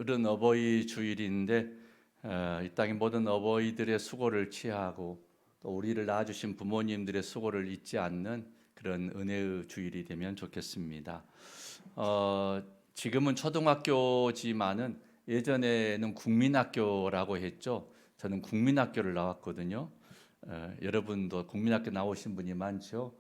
오늘은 어버이 주일인데 이 땅의 모든 어버이들의 수고를 취하고 또 우리를 낳아주신 부모님들의 수고를 잊지 않는 그런 은혜의 주일이 되면 좋겠습니다. 지금은 초등학교지만은 예전에는 국민학교라고 했죠. 저는 국민학교를 나왔거든요. 여러분도 국민학교 나오신 분이 많죠.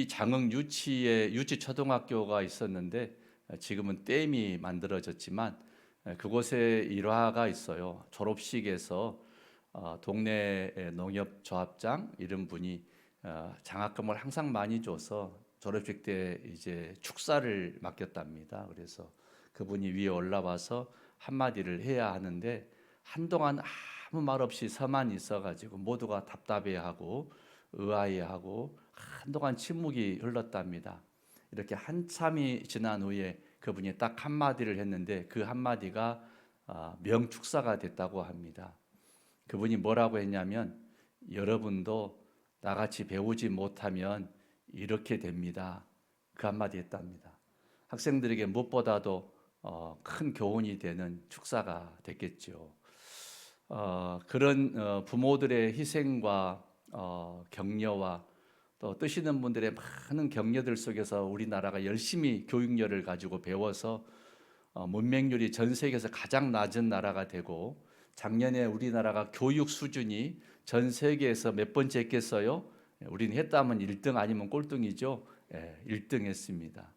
장흥 유치에 유치 초등학교가 있었는데 지금은 댐이 만들어졌지만 그곳에 일화가 있어요. 졸업식에서 동네 농협조합장 이런 분이 장학금을 항상 많이 줘서 졸업식 때 이제 축사를 맡겼답니다. 그래서 그분이 위에 올라와서 한마디를 해야 하는데 한동안 아무 말 없이 서만 있어가지고 모두가 답답해하고 의아해하고 한동안 침묵이 흘렀답니다. 이렇게 한참이 지난 후에 그분이 딱 한마디를 했는데 그 한마디가 명축사가 됐다고 합니다. 그분이 뭐라고 했냐면 여러분도 나같이 배우지 못하면 이렇게 됩니다. 그 한마디 했답니다. 학생들에게 무엇보다도 큰 교훈이 되는 축사가 됐겠죠. 그런 부모들의 희생과 격려와 또 뜨시는 분들의 많은 격려들 속에서 우리나라가 열심히 교육열을 가지고 배워서 문맹률이 전 세계에서 가장 낮은 나라가 되고 작년에 우리나라가 교육 수준이 전 세계에서 몇 번째 했겠어요? 우리는 했다면 1등 아니면 꼴등이죠. 1등 했습니다.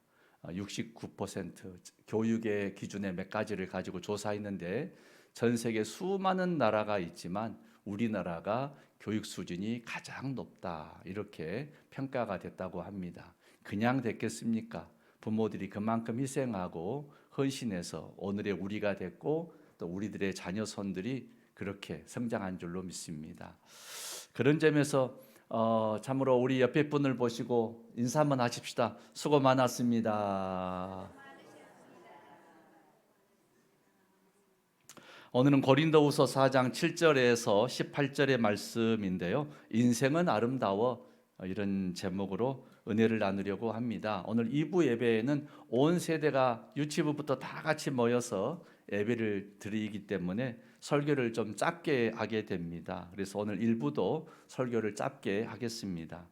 69% 교육의 기준의 몇 가지를 가지고 조사했는데 전 세계 수많은 나라가 있지만 우리나라가 교육 수준이 가장 높다 이렇게 평가가 됐다고 합니다. 그냥 됐겠습니까? 부모들이 그만큼 희생하고 헌신해서 오늘의 우리가 됐고 또 우리들의 자녀손들이 그렇게 성장한 줄로 믿습니다. 그런 점에서 참으로 우리 옆에 분을 보시고 인사 한번 하십시다. 수고 많았습니다. 오늘은 고린도후서 4장 7절에서 18절의 말씀인데요. 인생은 아름다워 이런 제목으로 은혜를 나누려고 합니다. 오늘 2부 예배에는 온 세대가 유치부부터 다 같이 모여서 예배를 드리기 때문에 설교를 좀 짧게 하게 됩니다. 그래서 오늘 1부도 설교를 짧게 하겠습니다.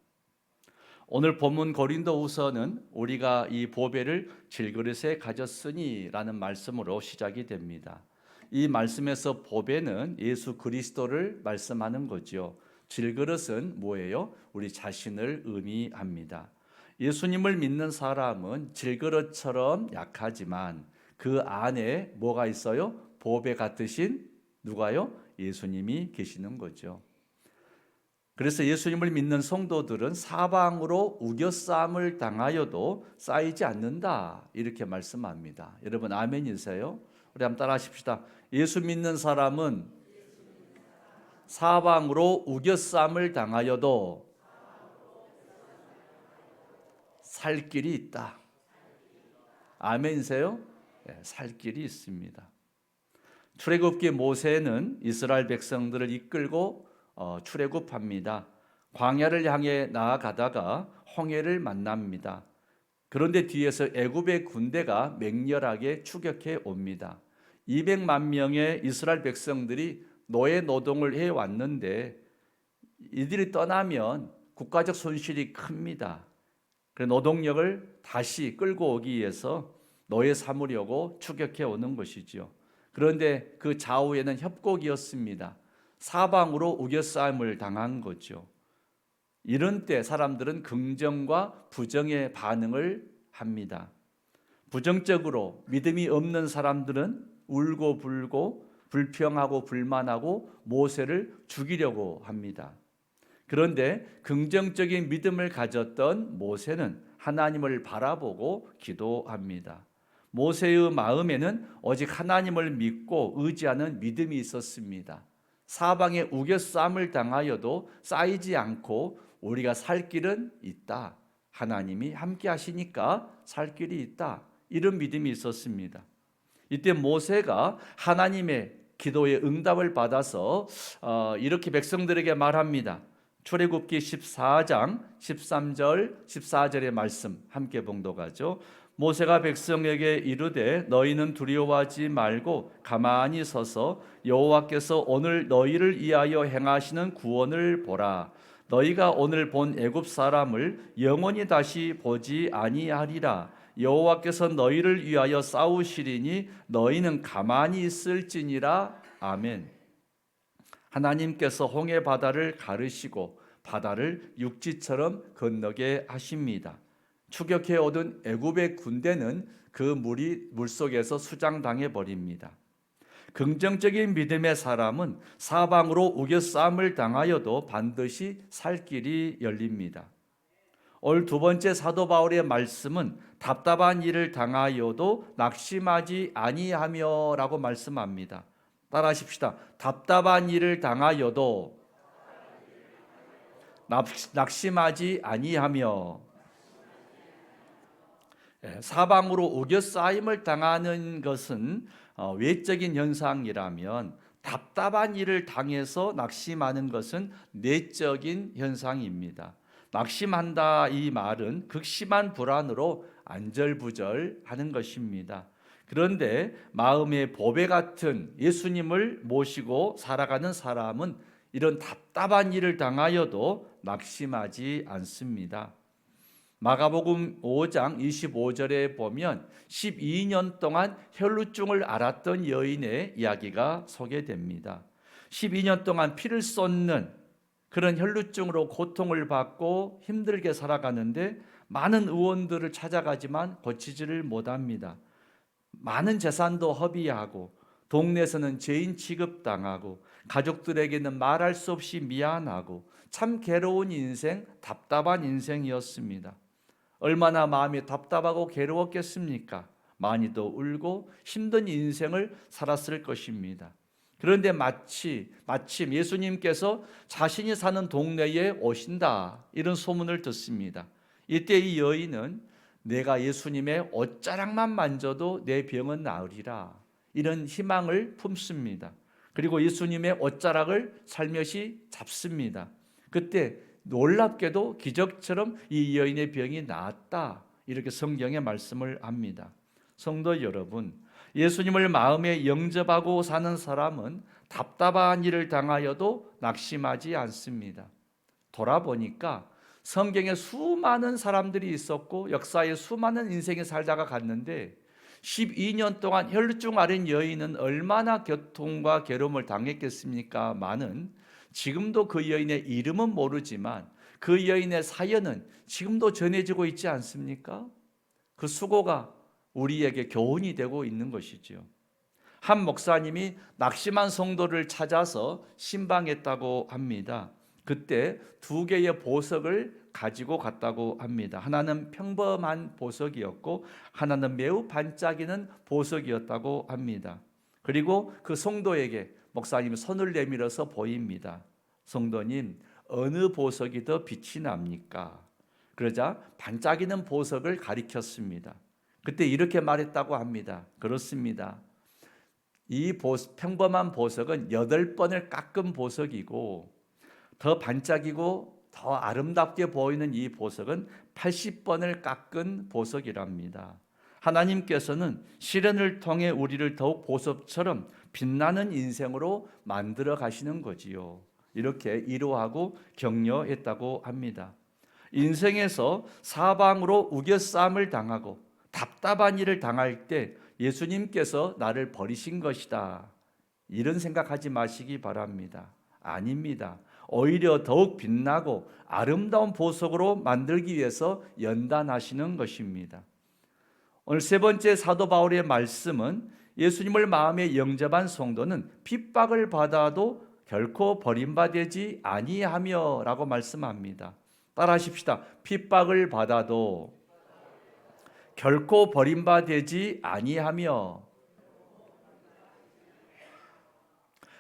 오늘 본문 고린도후서는 우리가 이 보배를 질그릇에 가졌으니 라는 말씀으로 시작이 됩니다. 이 말씀에서 보배는 예수 그리스도를 말씀하는 거죠. 질그릇은 뭐예요? 우리 자신을 의미합니다. 예수님을 믿는 사람은 질그릇처럼 약하지만 그 안에 뭐가 있어요? 보배 같으신 누가요? 예수님이 계시는 거죠. 그래서 예수님을 믿는 성도들은 사방으로 우겨싸움을 당하여도 쌓이지 않는다 이렇게 말씀합니다. 여러분 아멘이세요? 우리 한번 따라 하십시다. 예수 믿는 사람은 사방으로 우겨싸움을 당하여도 살 길이 있다. 아멘이세요? 네, 살 길이 있습니다. 출애굽기 모세는 이스라엘 백성들을 이끌고 출애굽합니다. 광야를 향해 나아가다가 홍해를 만납니다. 그런데 뒤에서 애굽의 군대가 맹렬하게 추격해 옵니다. 200만 명의 이스라엘 백성들이 노예 노동을 해왔는데 이들이 떠나면 국가적 손실이 큽니다. 그래서 노동력을 다시 끌고 오기 위해서 노예 삼으려고 추격해 오는 것이죠. 그런데 그 좌우에는 협곡이었습니다. 사방으로 우겨싸움을 당한 거죠. 이런 때 사람들은 긍정과 부정의 반응을 합니다. 부정적으로 믿음이 없는 사람들은 울고 불고 불평하고 불만하고 모세를 죽이려고 합니다. 그런데 긍정적인 믿음을 가졌던 모세는 하나님을 바라보고 기도합니다. 모세의 마음에는 오직 하나님을 믿고 의지하는 믿음이 있었습니다. 사방에 우겨싸움을 당하여도 쌓이지 않고 우리가 살 길은 있다. 하나님이 함께 하시니까 살 길이 있다. 이런 믿음이 있었습니다. 이때 모세가 하나님의 기도의 응답을 받아서 이렇게 백성들에게 말합니다. 출애굽기 14장 13절 14절의 말씀 함께 봉독하죠. 모세가 백성에게 이르되 너희는 두려워하지 말고 가만히 서서 여호와께서 오늘 너희를 위하여 행하시는 구원을 보라. 너희가 오늘 본 애굽 사람을 영원히 다시 보지 아니하리라. 여호와께서 너희를 위하여 싸우시리니 너희는 가만히 있을지니라. 아멘. 하나님께서 홍해 바다를 가르시고 바다를 육지처럼 건너게 하십니다. 추격해 오던 애굽의 군대는 그 물속에서 수장당해 버립니다. 긍정적인 믿음의 사람은 사방으로 우겨싸움을 당하여도 반드시 살 길이 열립니다. 오늘 두 번째 사도 바울의 말씀은 답답한 일을 당하여도 낙심하지 아니하며라고 말씀합니다. 따라하십시다. 답답한 일을 당하여도 낙심하지 아니하며. 사방으로 우겨싸임을 당하는 것은 외적인 현상이라면 답답한 일을 당해서 낙심하는 것은 내적인 현상입니다. 낙심한다 이 말은 극심한 불안으로 안절부절하는 것입니다. 그런데 마음의 보배 같은 예수님을 모시고 살아가는 사람은 이런 답답한 일을 당하여도 낙심하지 않습니다. 마가복음 5장 25절에 보면 12년 동안 혈루증을 앓았던 여인의 이야기가 소개됩니다. 12년 동안 피를 쏟는 그런 혈루증으로 고통을 받고 힘들게 살아가는데 많은 의원들을 찾아가지만 고치지를 못합니다. 많은 재산도 허비하고 동네에서는 죄인 취급당하고 가족들에게는 말할 수 없이 미안하고 참 괴로운 인생, 답답한 인생이었습니다. 얼마나 마음이 답답하고 괴로웠겠습니까? 많이도 울고 힘든 인생을 살았을 것입니다. 그런데 마침 예수님께서 자신이 사는 동네에 오신다 이런 소문을 듣습니다. 이때 이 여인은 내가 예수님의 옷자락만 만져도 내 병은 나으리라 이런 희망을 품습니다. 그리고 예수님의 옷자락을 살며시 잡습니다. 그때 놀랍게도 기적처럼 이 여인의 병이 나았다 이렇게 성경에 말씀을 합니다. 성도 여러분, 예수님을 마음에 영접하고 사는 사람은 답답한 일을 당하여도 낙심하지 않습니다. 돌아보니까 성경에 수많은 사람들이 있었고 역사에 수많은 인생이 살다가 갔는데 12년 동안 혈루증 앓은 여인은 얼마나 고통과 괴로움을 당했겠습니까? 많은 지금도 그 여인의 이름은 모르지만 그 여인의 사연은 지금도 전해지고 있지 않습니까? 그 수고가 우리에게 교훈이 되고 있는 것이지요. 한 목사님이 낙심한 성도를 찾아서 신방했다고 합니다. 그때 두 개의 보석을 가지고 갔다고 합니다. 하나는 평범한 보석이었고 하나는 매우 반짝이는 보석이었다고 합니다. 그리고 그 성도에게 목사님이 손을 내밀어서 보입니다. 성도님, 어느 보석이 더 빛이 납니까? 그러자 반짝이는 보석을 가리켰습니다. 그때 이렇게 말했다고 합니다. 그렇습니다. 이 평범한 보석은 8번을 깎은 보석이고 더 반짝이고 더 아름답게 보이는 이 보석은 80번을 깎은 보석이랍니다. 하나님께서는 시련을 통해 우리를 더욱 보석처럼 빛나는 인생으로 만들어 가시는 거지요. 이렇게 위로하고 격려했다고 합니다. 인생에서 사방으로 우겨싸움을 당하고 답답한 일을 당할 때 예수님께서 나를 버리신 것이다 이런 생각하지 마시기 바랍니다. 아닙니다. 오히려 더욱 빛나고 아름다운 보석으로 만들기 위해서 연단하시는 것입니다. 오늘 세 번째 사도 바울의 말씀은 예수님을 마음에 영접한 성도는 핍박을 받아도 결코 버림받지 아니하며 라고 말씀합니다. 따라하십시다. 핍박을 받아도 결코 버림받지 아니하며.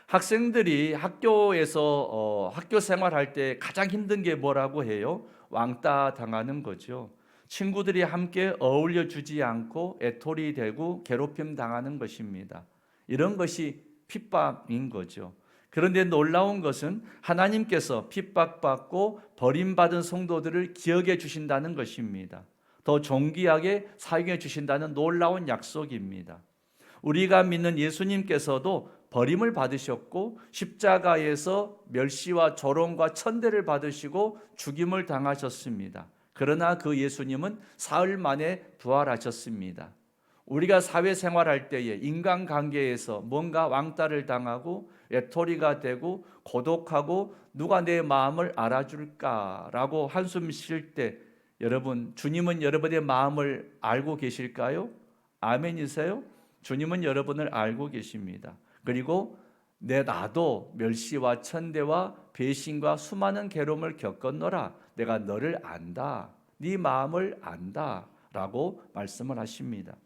학생들이 학교에서 학교 생활할 때 가장 힘든 게 뭐라고 해요? 왕따 당하는 거죠. 친구들이 함께 어울려 주지 않고 애톨이 되고 괴롭힘 당하는 것입니다. 이런 것이 핍박인 거죠. 그런데 놀라운 것은 하나님께서 핍박받고 버림받은 성도들을 기억해 주신다는 것입니다. 더 존귀하게 사용해 주신다는 놀라운 약속입니다. 우리가 믿는 예수님께서도 버림을 받으셨고 십자가에서 멸시와 조롱과 천대를 받으시고 죽임을 당하셨습니다. 그러나 그 예수님은 사흘 만에 부활하셨습니다. 우리가 사회생활할 때에 인간관계에서 뭔가 왕따를 당하고 외톨이가 되고 고독하고 누가 내 마음을 알아줄까라고 한숨 쉴 때 여러분, 주님은 여러분의 마음을 알고 계실까요? 아멘이세요? 주님은 여러분을 알고 계십니다. 그리고 나도 멸시와 천대와 배신과 수많은 괴로움을 겪었노라. 내가 너를 안다. 네 마음을 안다. 라고 말씀을 하십니다.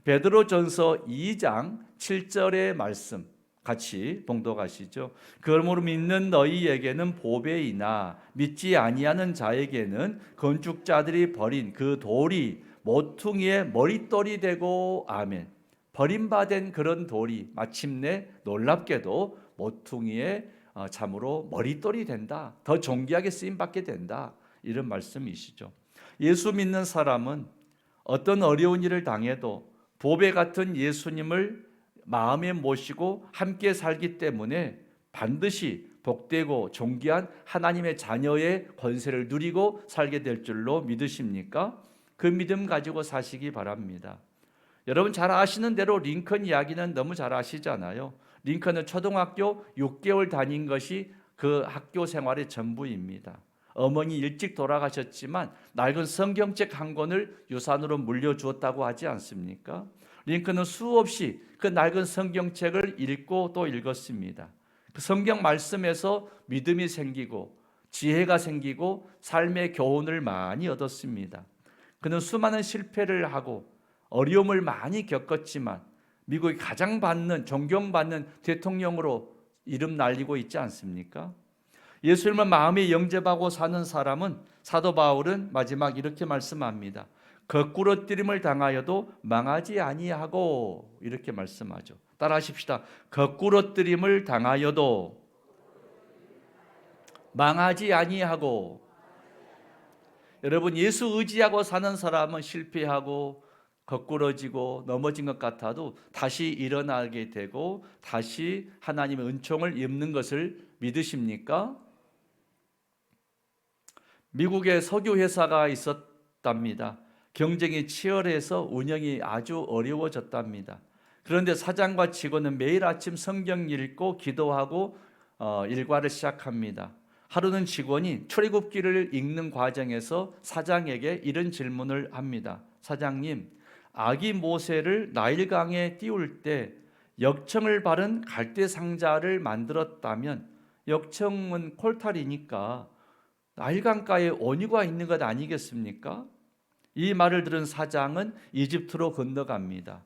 베드로전서 2장 7절의 말씀 같이 봉독하시죠. 그러므로 믿는 너희에게는 보배이나 믿지 아니하는 자에게는 건축자들이 버린 그 돌이 모퉁이의 머릿돌이 되고 아멘. 버림받은 그런 돌이 마침내 놀랍게도 모퉁이의 참으로 머릿돌이 된다. 더 존귀하게 쓰임받게 된다. 이런 말씀이시죠. 예수 믿는 사람은 어떤 어려운 일을 당해도 보배 같은 예수님을 마음에 모시고 함께 살기 때문에 반드시 복되고 존귀한 하나님의 자녀의 권세를 누리고 살게 될 줄로 믿으십니까? 그 믿음 가지고 사시기 바랍니다. 여러분 잘 아시는 대로 링컨 이야기는 너무 잘 아시잖아요. 링컨은 초등학교 6개월 다닌 것이 그 학교 생활의 전부입니다. 어머니 일찍 돌아가셨지만 낡은 성경책 한 권을 유산으로 물려주었다고 하지 않습니까? 링컨은 수없이 그 낡은 성경책을 읽고 또 읽었습니다. 그 성경 말씀에서 믿음이 생기고 지혜가 생기고 삶의 교훈을 많이 얻었습니다. 그는 수많은 실패를 하고 어려움을 많이 겪었지만 미국이 가장 존경받는 대통령으로 이름 날리고 있지 않습니까? 예수님을 마음에 영접하고 사는 사람은 사도 바울은 마지막 이렇게 말씀합니다. 거꾸로 뜨림을 당하여도 망하지 아니하고 이렇게 말씀하죠. 따라하십시다. 거꾸로 뜨림을 당하여도 망하지 아니하고. 여러분 예수 의지하고 사는 사람은 실패하고 거꾸러지고 넘어진 것 같아도 다시 일어나게 되고 다시 하나님의 은총을 입는 것을 믿으십니까? 미국에 석유 회사가 있었답니다. 경쟁이 치열해서 운영이 아주 어려워졌답니다. 그런데 사장과 직원은 매일 아침 성경 읽고 기도하고 일과를 시작합니다. 하루는 직원이 출애굽기를 읽는 과정에서 사장에게 이런 질문을 합니다. 사장님, 아기 모세를 나일강에 띄울 때 역청을 바른 갈대 상자를 만들었다면 역청은 콜탈이니까 나일강가에 원유가 있는 것 아니겠습니까? 이 말을 들은 사장은 이집트로 건너갑니다.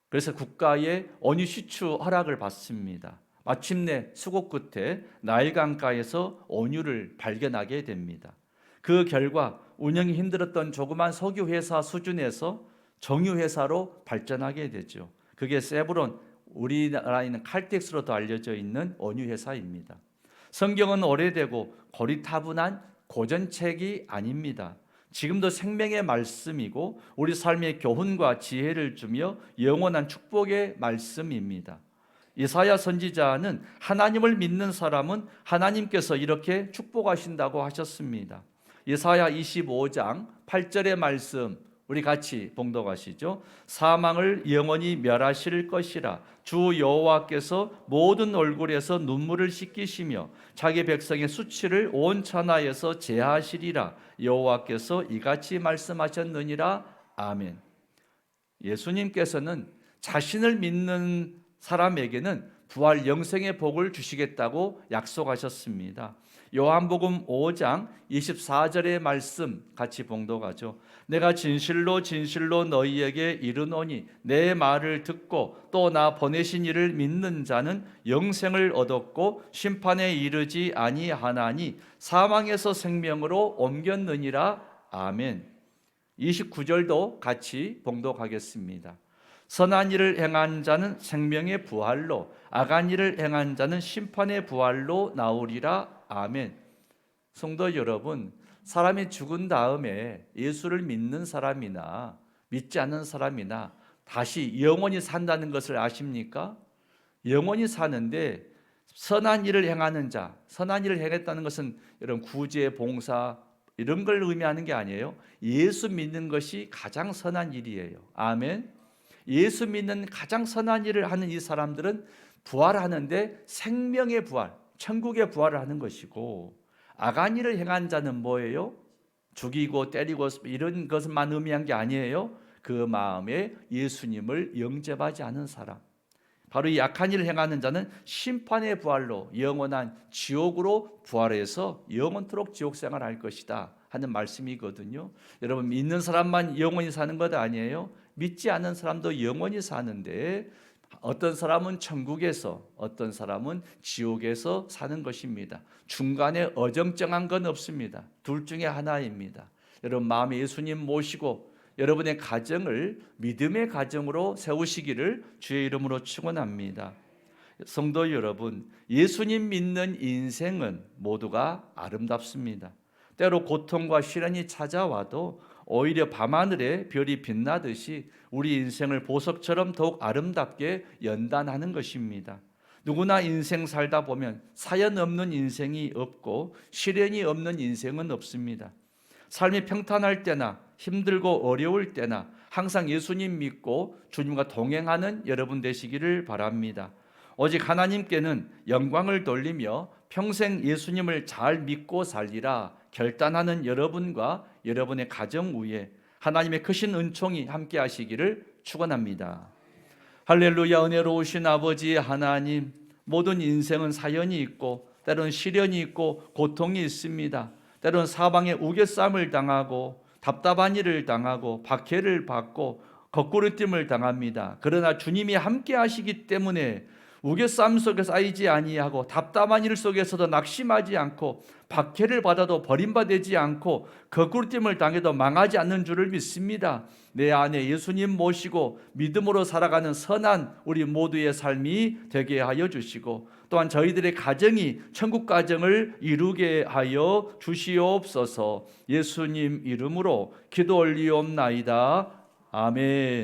그래서 국가의 원유 수출 허락을 받습니다. 마침내 수고 끝에 나일강가에서 원유를 발견하게 됩니다. 그 결과 운영이 힘들었던 조그만 석유회사 수준에서 정유회사로 발전하게 되죠. 그게 세브론, 우리나라에는 칼텍스로도 알려져 있는 원유회사입니다. 성경은 오래되고 고리타분한 고전책이 아닙니다. 지금도 생명의 말씀이고 우리 삶의 교훈과 지혜를 주며 영원한 축복의 말씀입니다. 이사야 선지자는 하나님을 믿는 사람은 하나님께서 이렇게 축복하신다고 하셨습니다. 이사야 25장 8절의 말씀 우리 같이 봉독하시죠. 사망을 영원히 멸하실 것이라 주 여호와께서 모든 얼굴에서 눈물을 씻기시며 자기 백성의 수치를 온 천하에서 제하시리라 여호와께서 이같이 말씀하셨느니라. 아멘. 예수님께서는 자신을 믿는 사람에게는 부활 영생의 복을 주시겠다고 약속하셨습니다. 요한복음 5장 24절의 말씀 같이 봉독하죠. 내가 진실로 진실로 너희에게 이르노니 내 말을 듣고 또 나 보내신 이를 믿는 자는 영생을 얻었고 심판에 이르지 아니하나니 사망에서 생명으로 옮겼느니라. 아멘. 29절도 같이 봉독하겠습니다. 선한 일을 행한 자는 생명의 부활로 악한 일을 행한 자는 심판의 부활로 나오리라. 아멘. 성도 여러분, 사람이 죽은 다음에 예수를 믿는 사람이나 믿지 않는 사람이나 다시 영원히 산다는 것을 아십니까? 영원히 사는데 선한 일을 행하는 자, 선한 일을 행했다는 것은 이런 구제, 봉사 이런 걸 의미하는 게 아니에요. 예수 믿는 것이 가장 선한 일이에요. 아멘. 예수 믿는 가장 선한 일을 하는 이 사람들은 부활하는데 생명의 부활, 천국의 부활을 하는 것이고, 악한 일을 행한 자는 뭐예요? 죽이고 때리고 이런 것만 의미한 게 아니에요. 그 마음에 예수님을 영접하지 않은 사람, 바로 이 악한 일을 행하는 자는 심판의 부활로 영원한 지옥으로 부활해서 영원토록 지옥 생활할 것이다 하는 말씀이거든요. 여러분, 믿는 사람만 영원히 사는 것 아니에요. 믿지 않는 사람도 영원히 사는데 어떤 사람은 천국에서 어떤 사람은 지옥에서 사는 것입니다. 중간에 어정쩡한 건 없습니다. 둘 중에 하나입니다. 여러분, 마음에 예수님 모시고 여러분의 가정을 믿음의 가정으로 세우시기를 주의 이름으로 축원합니다. 성도 여러분, 예수님 믿는 인생은 모두가 아름답습니다. 때로 고통과 시련이 찾아와도 오히려 밤하늘에 별이 빛나듯이 우리 인생을 보석처럼 더욱 아름답게 연단하는 것입니다. 누구나 인생 살다 보면 사연 없는 인생이 없고 시련이 없는 인생은 없습니다. 삶이 평탄할 때나 힘들고 어려울 때나 항상 예수님 믿고 주님과 동행하는 여러분 되시기를 바랍니다. 오직 하나님께는 영광을 돌리며 평생 예수님을 잘 믿고 살리라 결단하는 여러분과 여러분의 가정 위에 하나님의 크신 은총이 함께 하시기를 축원합니다. 할렐루야. 은혜로우신 아버지 하나님, 모든 인생은 사연이 있고 때로는 시련이 있고 고통이 있습니다. 때로는 사방에 우겨쌈을 당하고 답답한 일을 당하고 박해를 받고 거꾸로짐을 당합니다. 그러나 주님이 함께 하시기 때문에 우겨쌈 속에서 쌓이지 아니하고 답답한 일 속에서도 낙심하지 않고 박해를 받아도 버림받지 않고 거꾸로짐을 당해도 망하지 않는 줄을 믿습니다. 내 안에 예수님 모시고 믿음으로 살아가는 선한 우리 모두의 삶이 되게 하여 주시고, 또한 저희들의 가정이 천국 가정을 이루게 하여 주시옵소서. 예수님 이름으로 기도 올리옵나이다. 아멘.